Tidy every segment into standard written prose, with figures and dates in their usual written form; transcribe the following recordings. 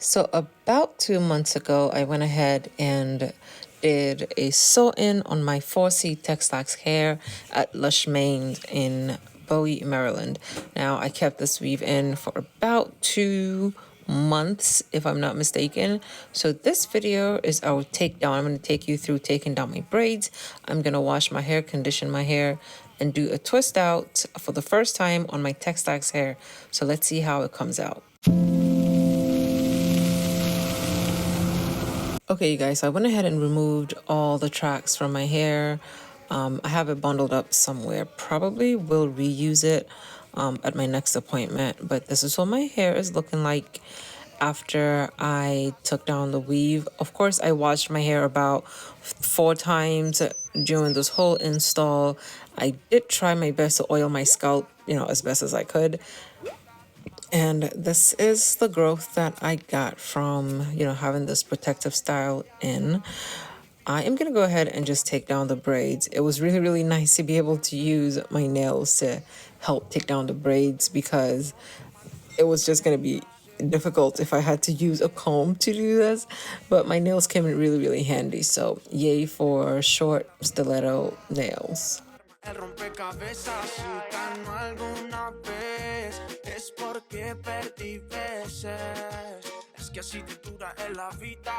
So about 2 months ago, I went ahead and did a sew-in on my 4C TEXLAX hair at Lush Mains in Bowie, Maryland. Now, I kept this weave in for about 2 months, if I'm not mistaken. So this video is our takedown. I'm going to take you through taking down my braids. I'm going to wash my hair, condition my hair, and do a twist out for the first time on my TEXLAX hair. So let's see how it comes out. Okay, you guys, so I went ahead and removed all the tracks from my hair. I have it bundled up somewhere. Probably will reuse it at my next appointment. But this is what my hair is looking like after I took down the weave. Of course, I washed my hair about 4 times during this whole install. I did try my best to oil my scalp, as best as I could. And this is the growth that I got from, having this protective style in. I am going to go ahead and just take down the braids. It was really, really nice to be able to use my nails to help take down the braids because it was just going to be difficult if I had to use a comb to do this. But my nails came in really, really handy. So yay for short stiletto nails. El rompecabezas, si ganó alguna vez, es porque perdí veces. Es que así de dura es la vida,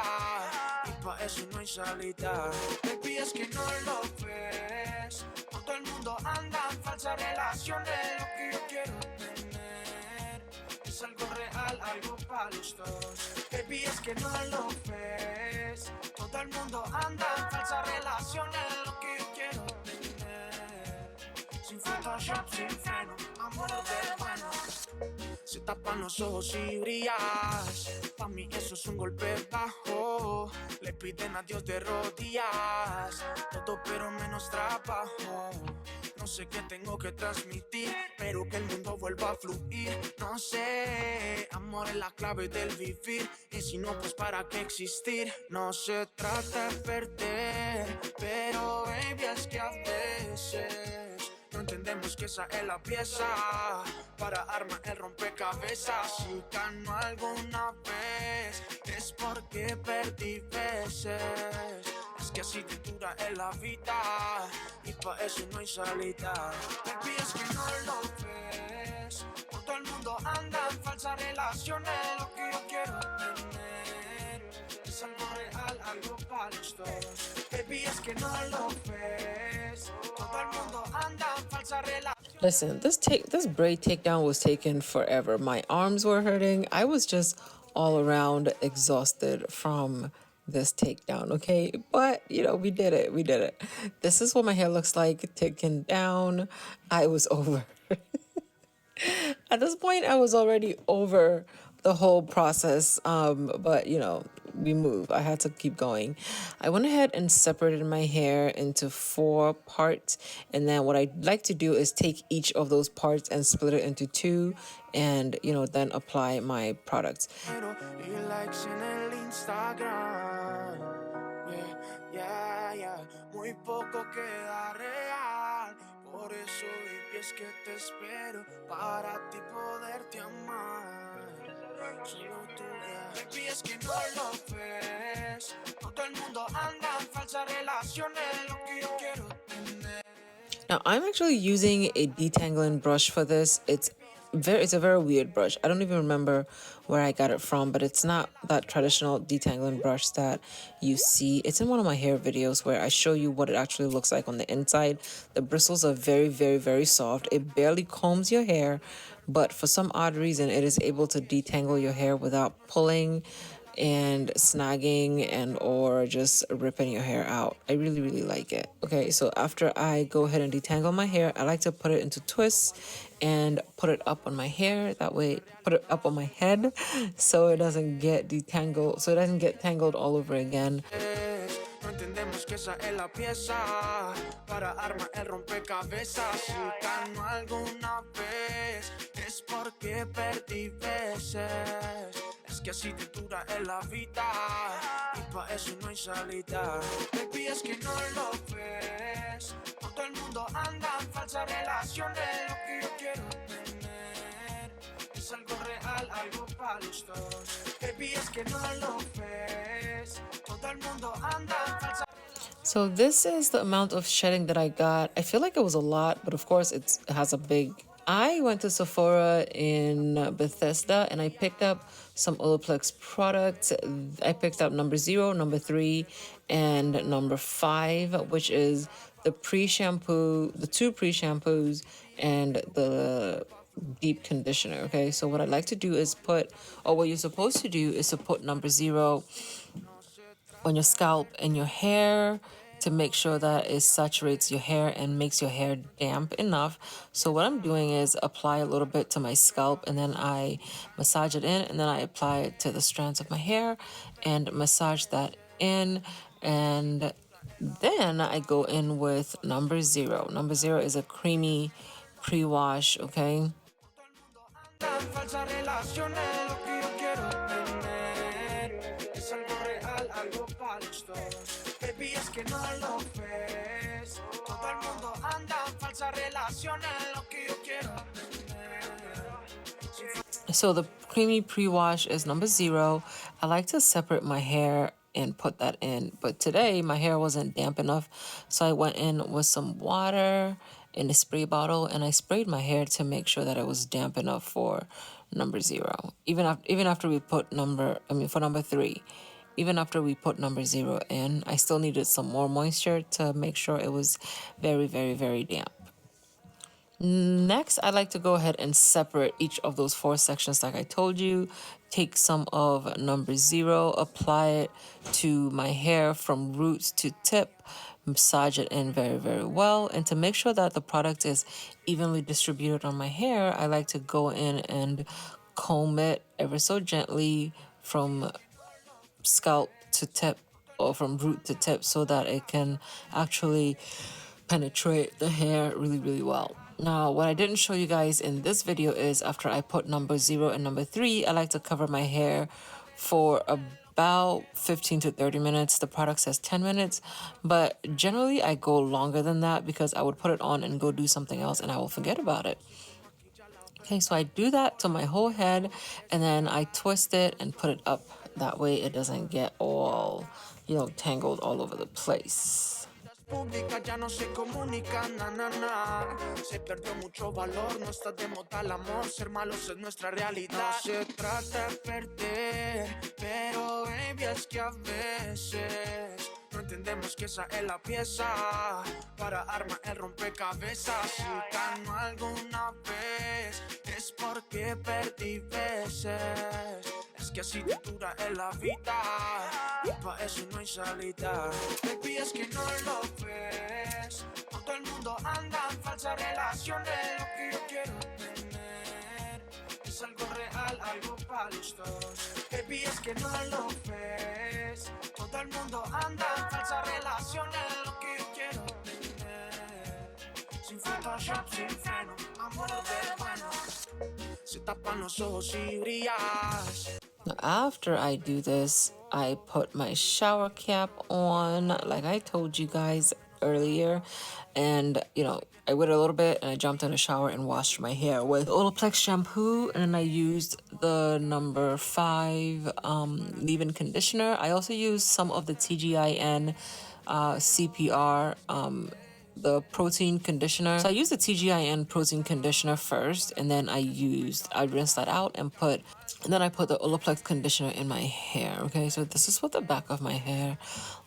y pa' eso no hay salida. Baby, es que no lo ves, todo el mundo anda en falsas relaciones. Lo que yo quiero tener es algo real, algo pa' los dos. Baby, es que no lo ves, todo el mundo anda en falsas relaciones. Lo que yo quiero tener, sin Photoshop, sin freno, amor de bueno. Se tapan los ojos y brillas, pa' mí eso es un golpe bajo. Le piden a Dios de rodillas, todo pero menos trabajo. No sé qué tengo que transmitir, pero que el mundo vuelva a fluir. No sé, amor es la clave del vivir, y si no, pues para qué existir. No se trata de perder, pero baby, es que a veces no entendemos que esa es la pieza para armar el rompecabezas. Si ganó alguna vez, es porque perdí veces. Es que así de dura es la vida, y pa' eso no hay salida. Baby, es que no lo ves, todo el mundo anda en falsas relaciones. Lo que yo quiero tener es algo real, algo para los dos. Baby, es que no lo ves, todo el mundo anda en falsas relaciones. Listen, this braid takedown was taking forever. My arms were hurting. I was just all around exhausted from this takedown, okay? But, we did it. We did it. This is what my hair looks like taken down. I was over. At this point, I was already over the whole process, but we move. I had to keep going. I went ahead and separated my hair into 4 parts, and then what I'd like to do is take each of those parts and split it into 2, and then apply my products. Muy poco queda real, por eso baby es que te espero para ti poderte amar. Solo tuya. Baby, es que no lo ves, todo el mundo anda en falsas relaciones. Lo que yo quiero tener. Now, I'm actually using a detangling brush for this. It's a very weird brush. I don't even remember where I got it from, but it's not that traditional detangling brush that you see. It's in one of my hair videos where I show you what it actually looks like on the inside. The bristles are very, very, very soft. It barely combs your hair, but for some odd reason, it is able to detangle your hair without pulling and snagging and or just ripping your hair out. I really, really like it. Okay, so after I go ahead and detangle my hair, I like to put it into twists and put it up on my hair. That way, put it up on my head so it doesn't get detangled, so it doesn't get tangled all over again. Entendemos que esa es la pieza para armar el rompecabezas. Si ganó alguna vez, es porque perdí veces. Es que así de dura es la vida, y pa' eso no hay salida. Baby, es que no lo ves, todo el mundo anda en falsas relaciones. Lo que yo quiero tener es algo real, algo pa' los dos. So this is the amount of shedding that I got. I feel like it was a lot, but of course it has a big... I went to Sephora in Bethesda and I picked up some Olaplex products. I picked up number 0, number 3, and number 5, which is the pre-shampoo, the 2 pre-shampoos and the deep conditioner. Okay, so what I like to do is put, or what you're supposed to do is to put number 0 on your scalp and your hair to make sure that it saturates your hair and makes your hair damp enough. So what I'm doing is apply a little bit to my scalp and then I massage it in, and then I apply it to the strands of my hair and massage that in, and then I go in with number 0. Number 0 is a creamy pre-wash, okay? So the creamy pre-wash is number 0. I like to separate my hair and put that in, but today my hair wasn't damp enough, so I went in with some water in a spray bottle and I sprayed my hair to make sure that it was damp enough for number 0. Even after we put for number 3, even after we put number 0 in, I still needed some more moisture to make sure it was very, very, very damp. Next, I like to go ahead and separate each of those 4 sections like I told you. Take some of number 0, apply it to my hair from roots to tip, massage it in very, very well. And to make sure that the product is evenly distributed on my hair, I like to go in and comb it ever so gently from scalp to tip, or from root to tip, so that it can actually penetrate the hair really, really well. Now, what I didn't show you guys in this video is after I put number 0 and number 3, I like to cover my hair for about 15 to 30 minutes. The product says 10 minutes, but generally I go longer than that because I would put it on and go do something else and I will forget about it. Okay, so I do that to my whole head and then I twist it and put it up. That way it doesn't get all, tangled all over the place. Pública ya no se comunican, na na na. Se perdió mucho valor, no está de moda el amor. Ser malos es nuestra realidad. No se trata de perder, pero baby, es que a veces no entendemos que esa es la pieza para armar el rompecabezas. Si ganó alguna vez, es porque perdí veces. Es que así de dura es la vida y pa' eso no hay salida. Baby, es que no lo ves. Todo el mundo anda en falsas relaciones. Lo que yo quiero tener es algo real, algo para los dos. Baby, es que no lo ves. Todo el mundo anda en falsas relaciones. Lo que yo quiero tener. Sin Photoshop, sin freno, amor de bueno. Se tapan los ojos y brillas. After I do this, I put my shower cap on, like I told you guys earlier, and I waited a little bit and I jumped in the shower and washed my hair with Olaplex shampoo, and then I used the number 5 leave-in conditioner. I also used some of the TGIN CPR the protein conditioner. So I used the TGIN protein conditioner first, and then I rinsed that out and then I put the Olaplex conditioner in my hair. Okay, so this is what the back of my hair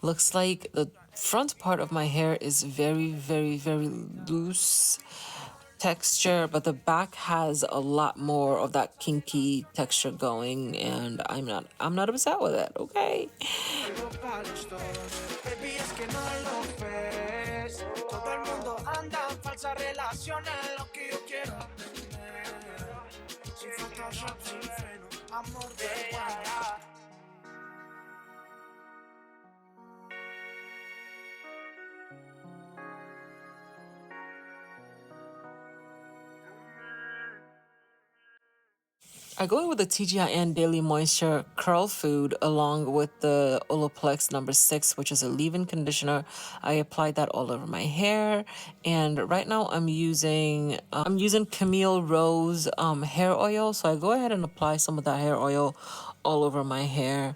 looks like. The front part of my hair is very, very, very loose texture, but the back has a lot more of that kinky texture going, and I'm not upset with it. Okay. I go in with the TGIN Daily Moisture Curl Food along with the Olaplex number 6, which is a leave-in conditioner. I applied that all over my hair, and right now I'm using Camille Rose hair oil. So I go ahead and apply some of that hair oil all over my hair.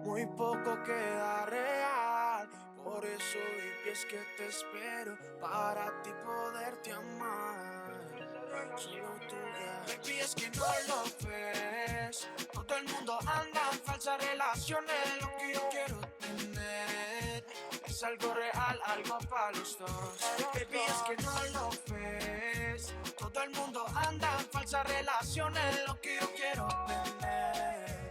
Muy poco queda real. Por eso, baby, es que te espero para ti poderte amar. Solo tuya. Baby, es que no lo ves. Todo el mundo anda en falsas relaciones. Lo que yo quiero tener es algo real, algo para los dos. Baby, es que no lo ves. Todo el mundo anda en falsas relaciones. Lo que yo quiero tener.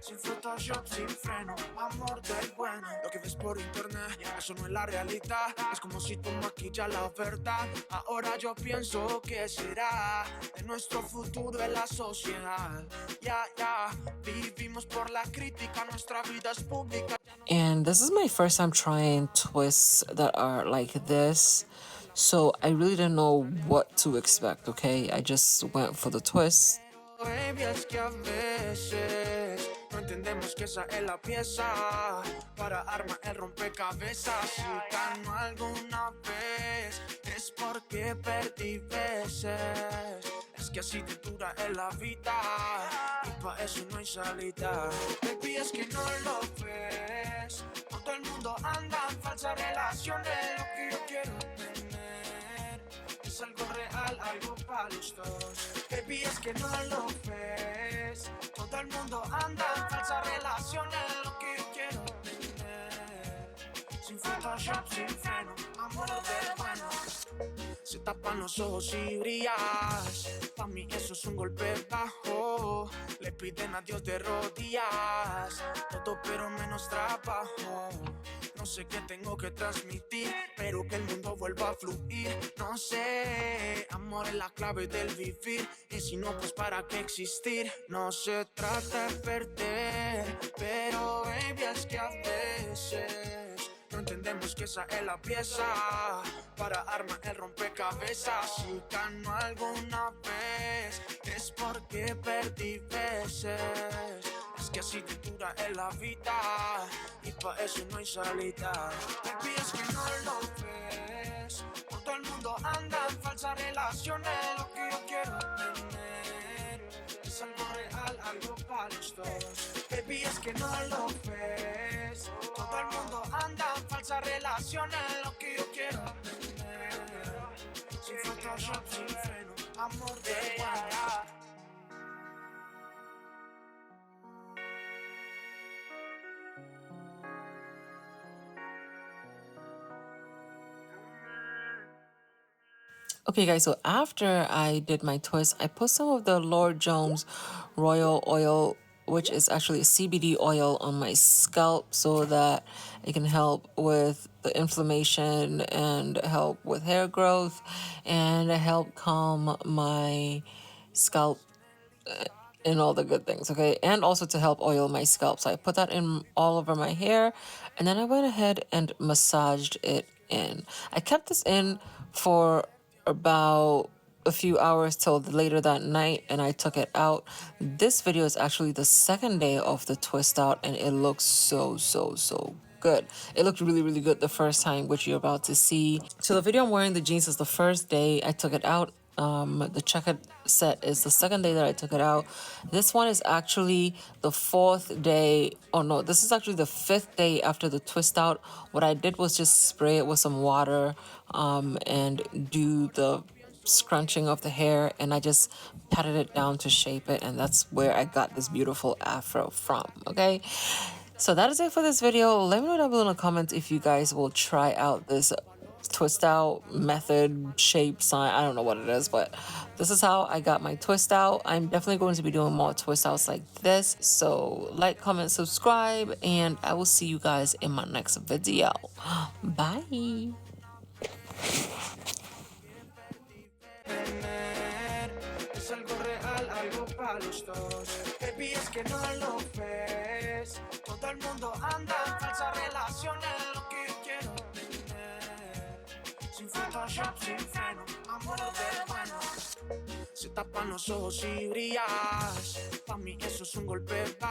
Sin Photoshop, sin freno, amor del bueno. Lo que ves por internet, eso no es la realidad. Es como si tú maquillas la verdad. Ahora yo pienso que será de nuestro futuro en la sociedad. Vivimos por la crítica, nuestra vida es pública. And this is my first time trying twists that are like this. So I really didn't know what to expect, okay? I just went for the twist. Baby, es que a veces no entendemos que esa es la pieza para armar el rompecabezas. Si ganó alguna vez es porque perdí veces. Es que así de dura es la vida y pa' eso no hay salida. Baby, es que no lo ves. Todo el mundo anda en falsas relaciones. Lo que yo quiero tener es algo real, algo para los dos. Baby, es que no lo ves. Todo el mundo anda en falsas relaciones. Lo que yo quiero tener. Sin Photoshop, sin freno, amor del bueno. Se tapan los ojos y brillas. Pa' mí eso es un golpe bajo. Le piden a Dios de rodillas. Todo pero menos trabajo. No sé qué tengo que transmitir, pero que el mundo vuelva a fluir. No sé, amor es la clave del vivir. Y si no, pues para qué existir. No se trata de perder, pero baby, es que a veces no entendemos que esa es la pieza para armar el rompecabezas. Si ganó alguna vez es porque perdí veces. Es que así de dura es la vida y pa' eso no hay salida. Baby, es que no lo ves. Todo el mundo anda en falsas relaciones. Lo que yo quiero tener es algo real, algo para los dos. Baby, es que no lo ves. Todo el mundo anda en falsas relaciones. Lo que yo quiero tener sin Photoshop, sin freno, amor de bueno. Okay, guys, so after I did my twist, I put some of the Lord Jones Royal Oil, which is actually a CBD oil, on my scalp so that it can help with the inflammation and help with hair growth and help calm my scalp and all the good things, okay? And also to help oil my scalp. So I put that in all over my hair, and then I went ahead and massaged it in. I kept this in for about a few hours till later that night, and I took it out. This video is actually the second day of the twist out, and it looks so good. It looked really good the first time, which you're about to see. So the video I'm wearing the jeans is the first day I took it out. The checkered set is the second day that I took it out. This one is actually the fourth day. Oh no, this is actually the fifth day after the twist out. What I did was just spray it with some water and do the scrunching of the hair, and I just patted it down to shape it, and that's where I got this beautiful afro from, okay? So that is it for this video. Let me know down below in the comments if you guys will try out this twist out method, shape, sign. I don't know what it is, but this is how I got my twist out. I'm definitely going to be doing more twist outs like this. So like, comment, subscribe, and I will see you guys in my next video. Bye. Es algo real, algo para los dos. Baby, es que no lo ves. Todo el mundo anda en falsas relaciones. Lo que yo quiero tener sin Photoshop, sin freno, amor del bueno. Se tapan los ojos y brillas. Pa' mí eso es un golpe.